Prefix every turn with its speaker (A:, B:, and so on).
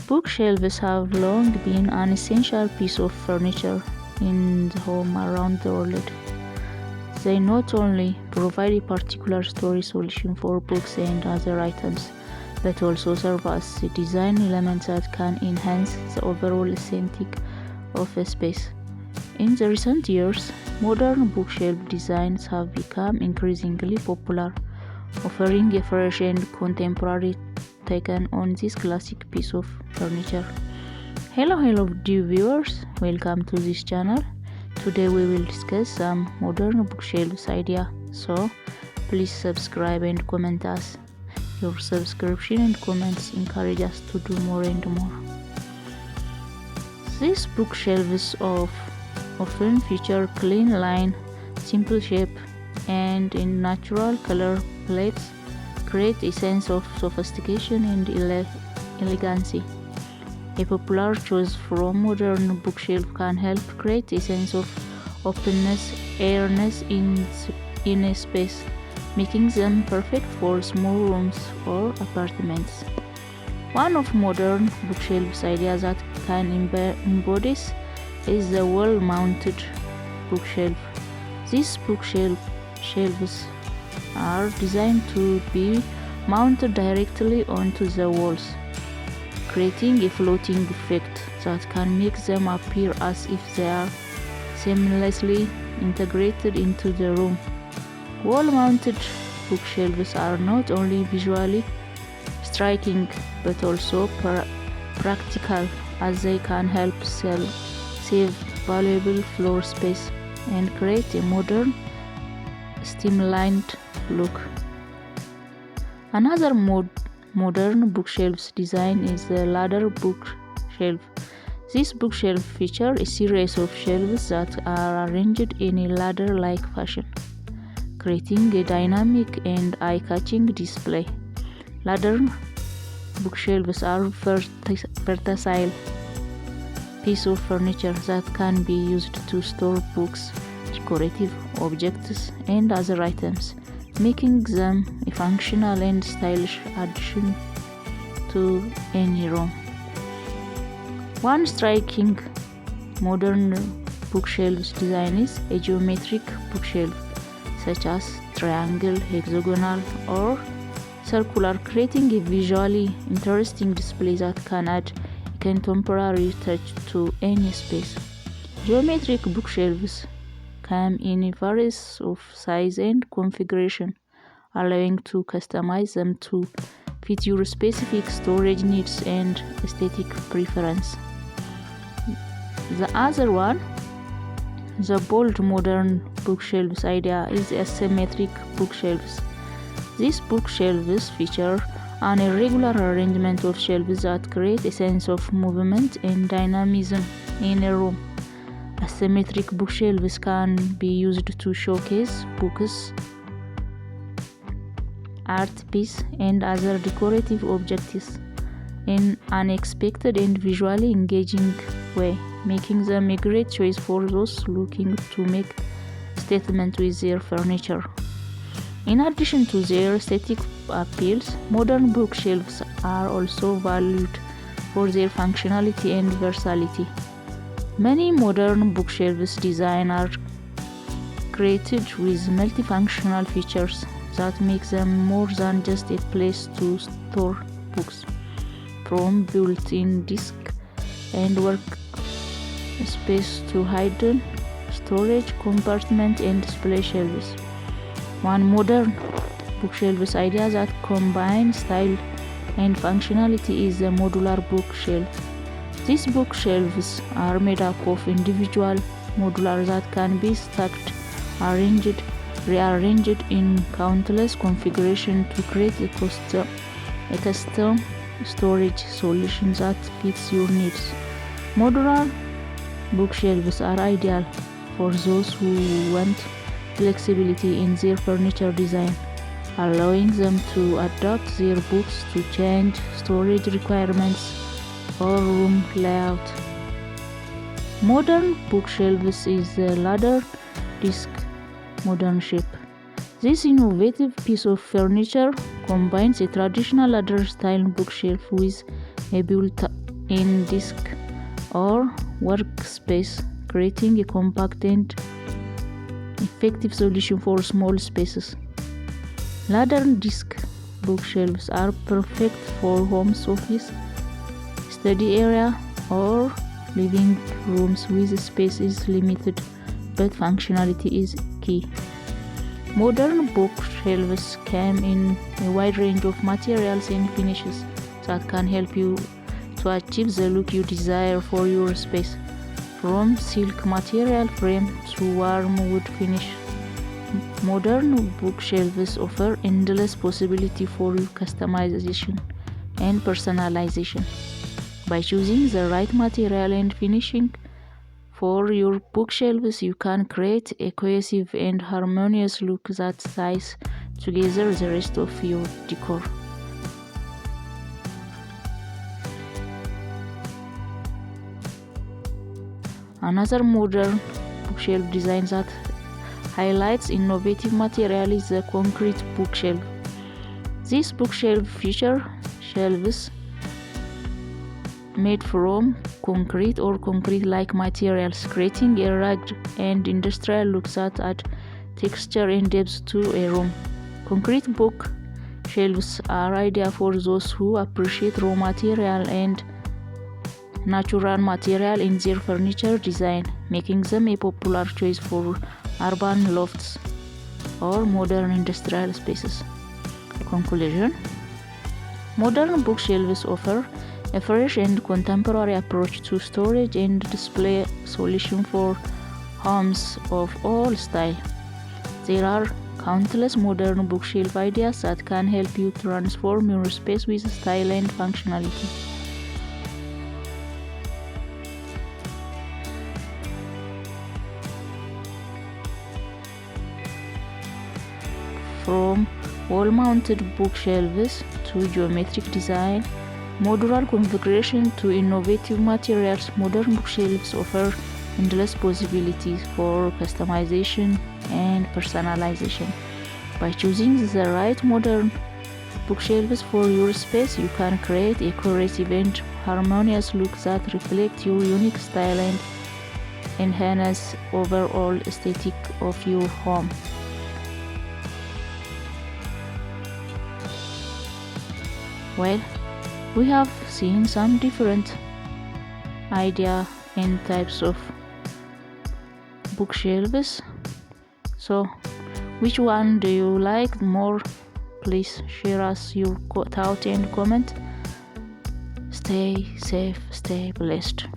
A: Bookshelves have long been an essential piece of furniture in the home around the world. They not only provide a particular storage solution for books and other items, but also serve as design elements that can enhance the overall aesthetic of a space. In the recent years, modern bookshelf designs have become increasingly popular, offering a fresh and contemporary take on this classic piece of furniture. Hello dear viewers, welcome to this channel. Today we will discuss some modern bookshelves idea, so please subscribe and comment us. Your subscription and comments encourage us to do more and more. These bookshelves often feature clean line, simple shape, and in natural color palettes create a sense of sophistication and elegancy. A popular choice from modern bookshelf can help create a sense of openness, airiness in a space, making them perfect for small rooms or apartments. One of modern bookshelves ideas that can embody is the wall-mounted bookshelf. These bookshelves are designed to be mounted directly onto the walls, creating a floating effect that can make them appear as if they are seamlessly integrated into the room. Wall-mounted bookshelves are not only visually striking but also practical, as they can help save valuable floor space and create a modern, streamlined look. Another modern bookshelf design is the ladder bookshelf. This bookshelf features a series of shelves that are arranged in a ladder-like fashion, creating a dynamic and eye-catching display. Ladder bookshelves are versatile piece of furniture that can be used to store books, decorative objects, and other items, making them a functional and stylish addition to any room. One striking modern bookshelf design is a geometric bookshelf, such as triangle, hexagonal, or circular, creating a visually interesting display that can add a contemporary touch to any space. Geometric bookshelves come in a variety of size and configuration, allowing to customize them to fit your specific storage needs and aesthetic preference. The other one, the bold modern bookshelves idea, is asymmetric bookshelves. These bookshelves feature an irregular arrangement of shelves that create a sense of movement and dynamism in a room. Asymmetric bookshelves can be used to showcase books, art pieces, and other decorative objects in an unexpected and visually engaging way, making them a great choice for those looking to make a statement with their furniture. In addition to their aesthetic appeals, modern bookshelves are also valued for their functionality and versatility. Many modern bookshelves designs are created with multifunctional features that make them more than just a place to store books. From built-in desk and work space to hidden storage compartment and display shelves. One modern bookshelf idea that combines style and functionality is the modular bookshelf. These bookshelves are made up of individual modulars that can be stacked, arranged, rearranged in countless configurations to create a custom storage solution that fits your needs. Modular bookshelves are ideal for those who want flexibility in their furniture design, allowing them to adapt their books to change storage requirements or room layout. Modern bookshelves is the ladder disc modern shape. This innovative piece of furniture combines a traditional ladder style bookshelf with a in desk or workspace, creating a compact and effective solution for small spaces. Ladder disc bookshelves are perfect for homes, office, study area, or living rooms with space is limited, but functionality is key. Modern bookshelves come in a wide range of materials and finishes that can help you to achieve the look you desire for your space. From silk material frame to warm wood finish, modern bookshelves offer endless possibility for customization and personalization. By choosing the right material and finishing for your bookshelves, you can create a cohesive and harmonious look that ties together the rest of your decor. Another modern bookshelf design that highlights innovative material is the concrete bookshelf. This bookshelf features shelves made from concrete or concrete-like materials, creating a rugged and industrial look that adds texture and depth to a room. Concrete bookshelves are ideal for those who appreciate raw material and natural material in their furniture design, making them a popular choice for urban lofts or modern industrial spaces. Conclusion: modern bookshelves offer a fresh and contemporary approach to storage and display solution for homes of all styles. There are countless modern bookshelf ideas that can help you transform your space with style and functionality. From wall-mounted bookshelves to geometric design, modular configuration to innovative materials, modern bookshelves offer endless possibilities for customization and personalization. By choosing the right modern bookshelves for your space, you can create a cohesive and harmonious look that reflects your unique style and enhance overall aesthetic of your home. Well, we have seen some different idea and types of bookshelves. So, which one do you like more? Please share us your thought and comment. Stay safe, stay blessed.